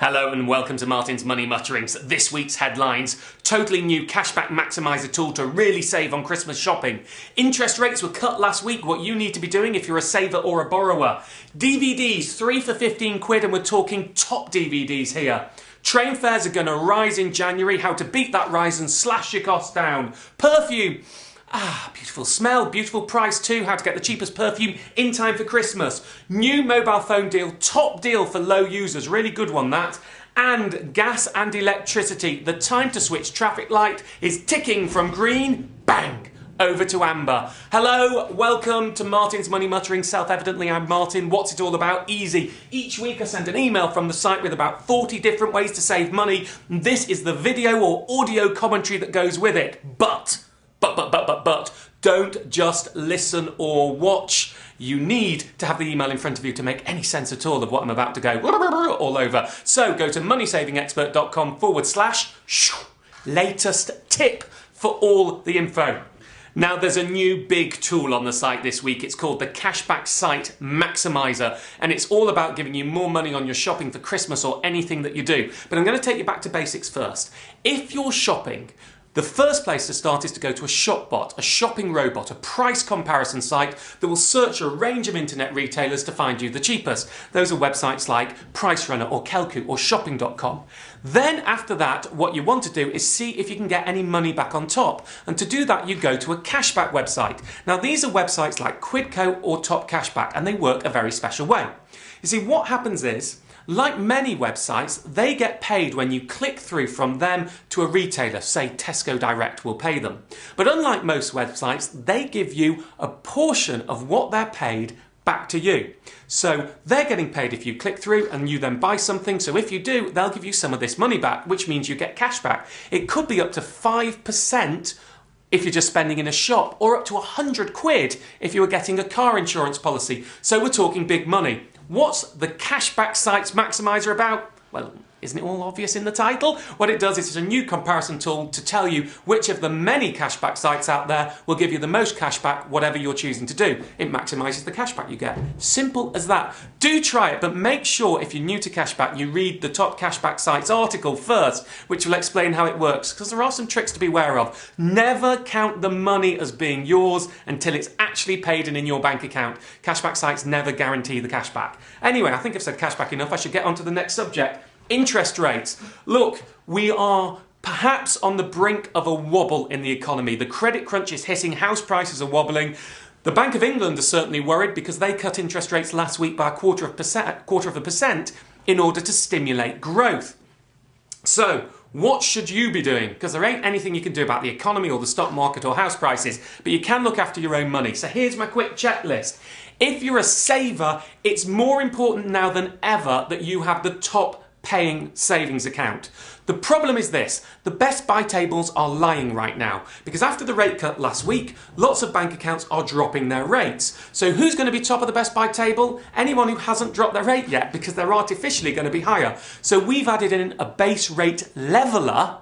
Hello and welcome to Martin's Money Mutterings. This week's headlines: totally new cashback maximizer tool to really save on Christmas shopping. Interest rates were cut last week, what you need to be doing if you're a saver or a borrower. DVDs, 3 for 15 quid, and we're talking top DVDs here. Train fares are going to rise in January, how to beat that rise and slash your costs down. Perfume. Beautiful smell, beautiful price too, how to get the cheapest perfume in time for Christmas. New mobile phone deal, top deal for low users, really good one that. And gas and electricity, the time to switch traffic light is ticking from green, bang, over to amber. Hello, welcome to Martin's Money Muttering. Self-evidently, I'm Martin. What's it all about? Easy. Each week I send an email from the site with about 40 different ways to save money. This is the video or audio commentary that goes with it. But, don't just listen or watch. You need to have the email in front of you to make any sense at all of what I'm about to go all over. So go to moneysavingexpert.com/latest tip for all the info. Now there's a new big tool on the site this week. It's called the Cashback Site Maximizer, and it's all about giving you more money on your shopping for Christmas or anything that you do. But I'm going to take you back to basics first. If you're shopping, the first place to start is to go to a shopbot, a shopping robot, a price comparison site that will search a range of internet retailers to find you the cheapest. Those are websites like PriceRunner or Kelku or shopping.com. Then after that, what you want to do is see if you can get any money back on top. And to do that, you go to a cashback website. Now these are websites like Quidco or Top Cashback, and they work a very special way. You see, what happens is, like many websites, they get paid when you click through from them to a retailer, say Tesco Direct will pay them. But unlike most websites, they give you a portion of what they're paid back to you. So they're getting paid if you click through and you then buy something. So if you do, they'll give you some of this money back, which means you get cash back. It could be up to 5% if you're just spending in a shop, or up to 100 quid if you were getting a car insurance policy. So we're talking big money. What's the Cashback Sites Maximizer about? Well, isn't it all obvious in the title? What it does is it's a new comparison tool to tell you which of the many cashback sites out there will give you the most cashback, whatever you're choosing to do. It maximises the cashback you get. Simple as that. Do try it, but make sure if you're new to cashback, you read the Top Cashback Sites article first, which will explain how it works, because there are some tricks to be aware of. Never count the money as being yours until it's actually paid and in your bank account. Cashback sites never guarantee the cashback. Anyway, I think I've said cashback enough. I should get on to the next subject. Interest rates. Look, we are perhaps on the brink of a wobble in the economy. The credit crunch is hitting, house prices are wobbling. The Bank of England are certainly worried because they cut interest rates last week by a quarter of a percent in order to stimulate growth. So, what should you be doing? Because there ain't anything you can do about the economy or the stock market or house prices, but you can look after your own money. So here's my quick checklist. If you're a saver, it's more important now than ever that you have the top paying savings account. The problem is this: the best buy tables are lying right now, because after the rate cut last week, lots of bank accounts are dropping their rates. So who's going to be top of the best buy table? Anyone who hasn't dropped their rate yet, because they're artificially going to be higher. So we've added in a base rate leveler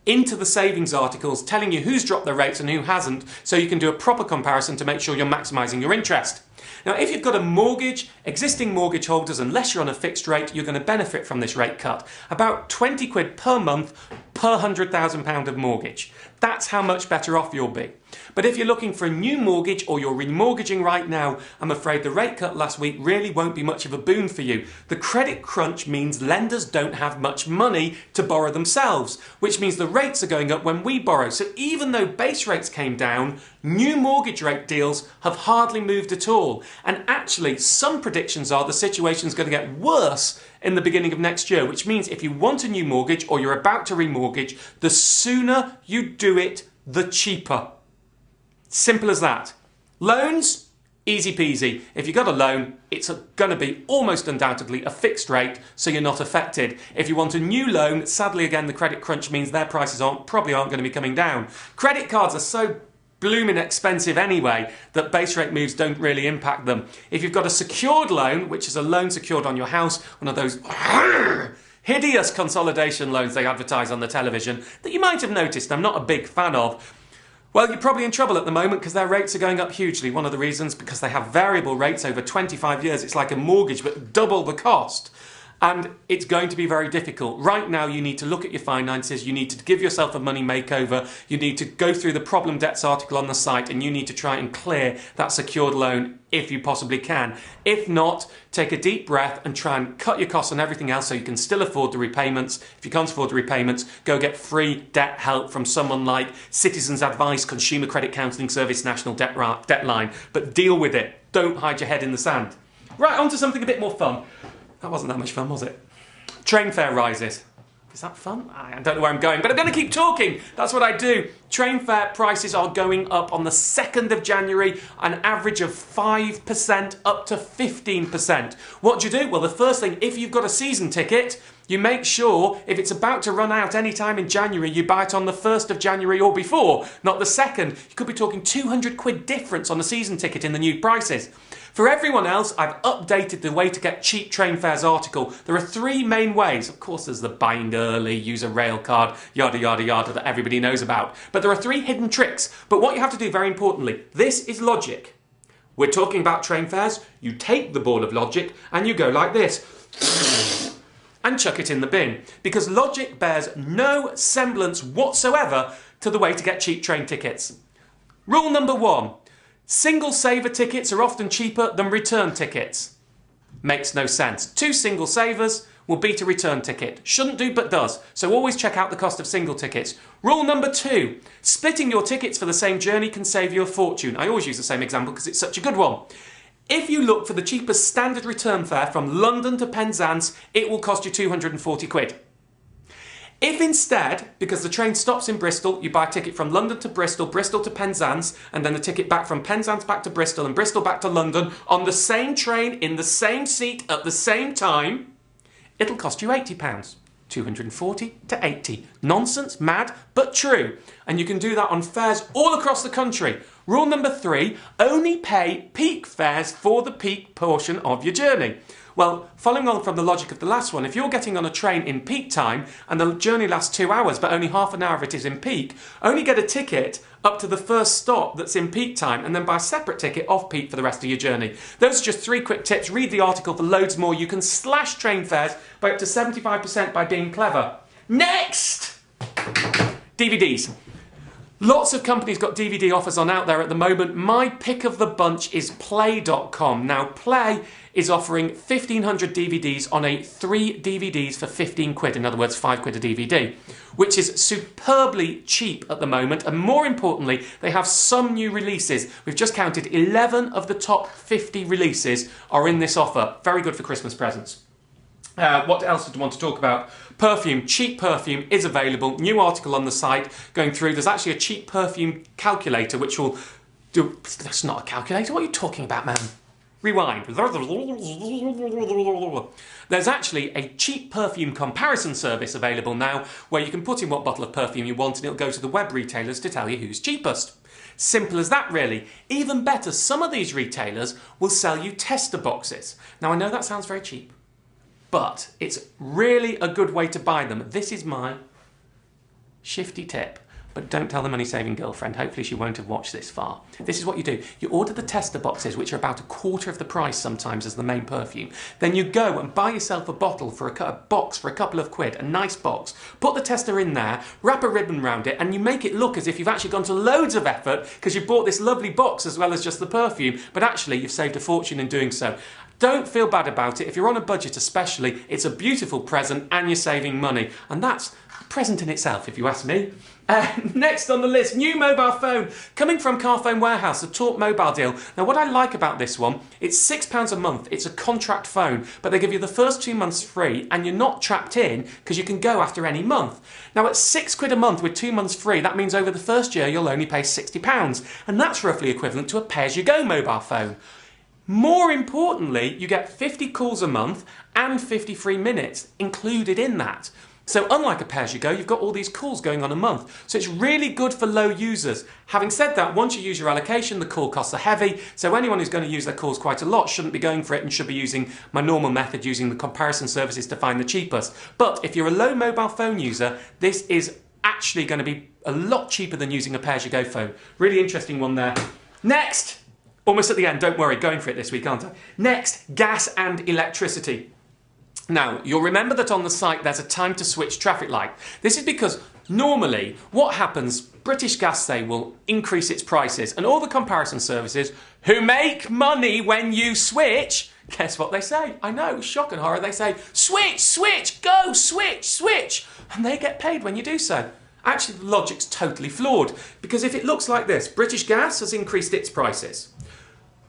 into the savings articles, telling you who's dropped their rates and who hasn't, so you can do a proper comparison to make sure you're maximising your interest. Now, if you've got a mortgage, existing mortgage holders, unless you're on a fixed rate, you're going to benefit from this rate cut. About 20 quid per month per £100,000 of mortgage. That's how much better off you'll be. But if you're looking for a new mortgage or you're remortgaging right now, I'm afraid the rate cut last week really won't be much of a boon for you. The credit crunch means lenders don't have much money to borrow themselves, which means the rates are going up when we borrow. So even though base rates came down, new mortgage rate deals have hardly moved at all. And actually, some predictions are the situation's going to get worse in the beginning of next year, which means if you want a new mortgage or you're about to remortgage, the sooner you do it, the cheaper. Simple as that. Loans? Easy peasy. If you got a loan, it's going to be almost undoubtedly a fixed rate, so you're not affected. If you want a new loan, sadly again, the credit crunch means their prices probably aren't going to be coming down. Credit cards are so blooming expensive anyway that base rate moves don't really impact them. If you've got a secured loan, which is a loan secured on your house, one of those hideous consolidation loans they advertise on the television that you might have noticed I'm not a big fan of, well, you're probably in trouble at the moment because their rates are going up hugely. One of the reasons, because they have variable rates over 25 years. It's like a mortgage, but double the cost. And it's going to be very difficult. Right now, you need to look at your finances, you need to give yourself a money makeover, you need to go through the problem debts article on the site, and you need to try and clear that secured loan if you possibly can. If not, take a deep breath and try and cut your costs on everything else so you can still afford the repayments. If you can't afford the repayments, go get free debt help from someone like Citizens Advice, Consumer Credit Counselling Service, National Debt Line. But deal with it. Don't hide your head in the sand. Right, on to something a bit more fun. That wasn't that much fun, was it? Train fare rises. Is that fun? I don't know where I'm going, but I'm going to keep talking. That's what I do. Train fare prices are going up on the 2nd of January, an average of 5% up to 15%. What do you do? Well, the first thing, if you've got a season ticket, you make sure if it's about to run out any time in January, you buy it on the 1st of January or before, not the 2nd. You could be talking 200 quid difference on a season ticket in the new prices. For everyone else, I've updated the way to get cheap train fares article. There are 3 main ways. Of course, there's the buying early, use a rail card, yada, yada, yada, that everybody knows about. But there are 3 hidden tricks. But what you have to do, very importantly, this is logic. We're talking about train fares. You take the ball of logic and you go like this and chuck it in the bin. Because logic bears no semblance whatsoever to the way to get cheap train tickets. Rule number 1. Single saver tickets are often cheaper than return tickets. Makes no sense. 2 single savers will beat a return ticket. Shouldn't do, but does. So always check out the cost of single tickets. Rule number 2. Splitting your tickets for the same journey can save you a fortune. I always use the same example because it's such a good one. If you look for the cheapest standard return fare from London to Penzance, it will cost you 240 quid. If instead, because the train stops in Bristol, you buy a ticket from London to Bristol, Bristol to Penzance, and then the ticket back from Penzance back to Bristol and Bristol back to London on the same train, in the same seat, at the same time, it'll cost you £80. 240 to 80. Nonsense, mad, but true. And you can do that on fares all across the country. Rule number 3, only pay peak fares for the peak portion of your journey. Well, following on from the logic of the last one, if you're getting on a train in peak time and the journey lasts 2 hours but only half an hour of it is in peak, only get a ticket up to the first stop that's in peak time and then buy a separate ticket off peak for the rest of your journey. Those are just 3 quick tips. Read the article for loads more. You can slash train fares by up to 75% by being clever. Next! DVDs. Lots of companies got DVD offers on out there at the moment. My pick of the bunch is Play.com. Now, Play is offering 1,500 DVDs on a 3 DVDs for 15 quid. In other words, 5 quid a DVD, which is superbly cheap at the moment. And more importantly, they have some new releases. We've just counted 11 of the top 50 releases are in this offer. Very good for Christmas presents. What else did I want to talk about? Perfume. Cheap perfume is available. New article on the site going through. There's actually a cheap perfume calculator which will do... That's not a calculator. What are you talking about, man? Rewind. There's actually a cheap perfume comparison service available now where you can put in what bottle of perfume you want and it'll go to the web retailers to tell you who's cheapest. Simple as that, really. Even better, some of these retailers will sell you tester boxes. Now, I know that sounds very cheap, but it's really a good way to buy them. This is my shifty tip. But don't tell the money-saving girlfriend. Hopefully she won't have watched this far. This is what you do. You order the tester boxes, which are about a quarter of the price sometimes as the main perfume. Then you go and buy yourself a bottle for a box for a couple of quid, a nice box. Put the tester in there, wrap a ribbon round it, and you make it look as if you've actually gone to loads of effort because you bought this lovely box as well as just the perfume. But actually, you've saved a fortune in doing so. Don't feel bad about it. If you're on a budget especially, it's a beautiful present and you're saving money. And that's a present in itself, if you ask me. Next on the list, new mobile phone. Coming from Carphone Warehouse, a Talk Mobile deal. Now what I like about this one, it's £6 a month. It's a contract phone, but they give you the first 2 months free and you're not trapped in because you can go after any month. Now at 6 quid a month with 2 months free, that means over the first year you'll only pay £60. And that's roughly equivalent to a pay-as-you-go mobile phone. More importantly, you get 50 calls a month and 50 free minutes included in that. So unlike a pay-as-you-go, you've got all these calls going on a month. So it's really good for low users. Having said that, once you use your allocation, the call costs are heavy. So anyone who's going to use their calls quite a lot shouldn't be going for it and should be using my normal method, using the comparison services to find the cheapest. But if you're a low mobile phone user, this is actually going to be a lot cheaper than using a pay-as-you-go phone. Really interesting one there. Next! Almost at the end, don't worry, going for it this week, aren't I? Next, gas and electricity. Now, you'll remember that on the site there's a time to switch traffic light. This is because normally what happens, British Gas say will increase its prices, and all the comparison services who make money when you switch, guess what they say? I know, shock and horror, they say, switch, switch, go, switch, switch, and they get paid when you do so. Actually, the logic's totally flawed, because if it looks like this, British Gas has increased its prices.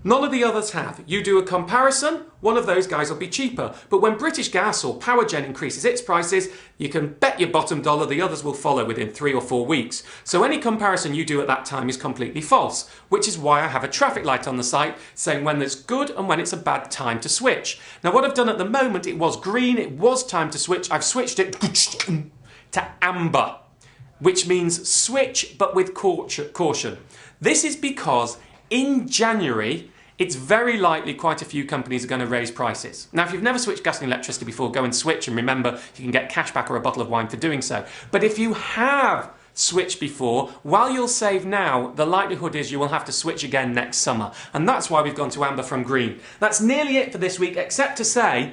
None of the others have. You do a comparison, one of those guys will be cheaper. But when British Gas or Powergen increases its prices, you can bet your bottom dollar the others will follow within 3 or 4 weeks. So any comparison you do at that time is completely false, which is why I have a traffic light on the site saying when it's good and when it's a bad time to switch. Now what I've done at the moment, it was green, it was time to switch. I've switched it to amber, which means switch but with caution. This is because in January, it's very likely quite a few companies are going to raise prices. Now, if you've never switched gas and electricity before, go and switch, and remember, you can get cash back or a bottle of wine for doing so. But if you have switched before, while you'll save now, the likelihood is you will have to switch again next summer. And that's why we've gone to amber from green. That's nearly it for this week, except to say,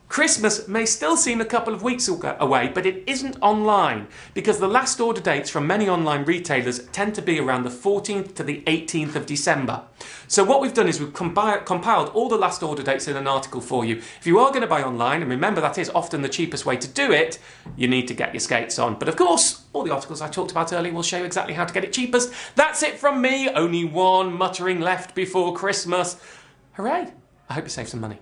Christmas may still seem a couple of weeks away, but it isn't online because the last order dates from many online retailers tend to be around the 14th to the 18th of December. So what we've done is we've compiled all the last order dates in an article for you. If you are going to buy online, and remember that is often the cheapest way to do it, you need to get your skates on. But of course, all the articles I talked about earlier will show you exactly how to get it cheapest. That's it from me. Only one muttering left before Christmas. Hooray! I hope you save some money.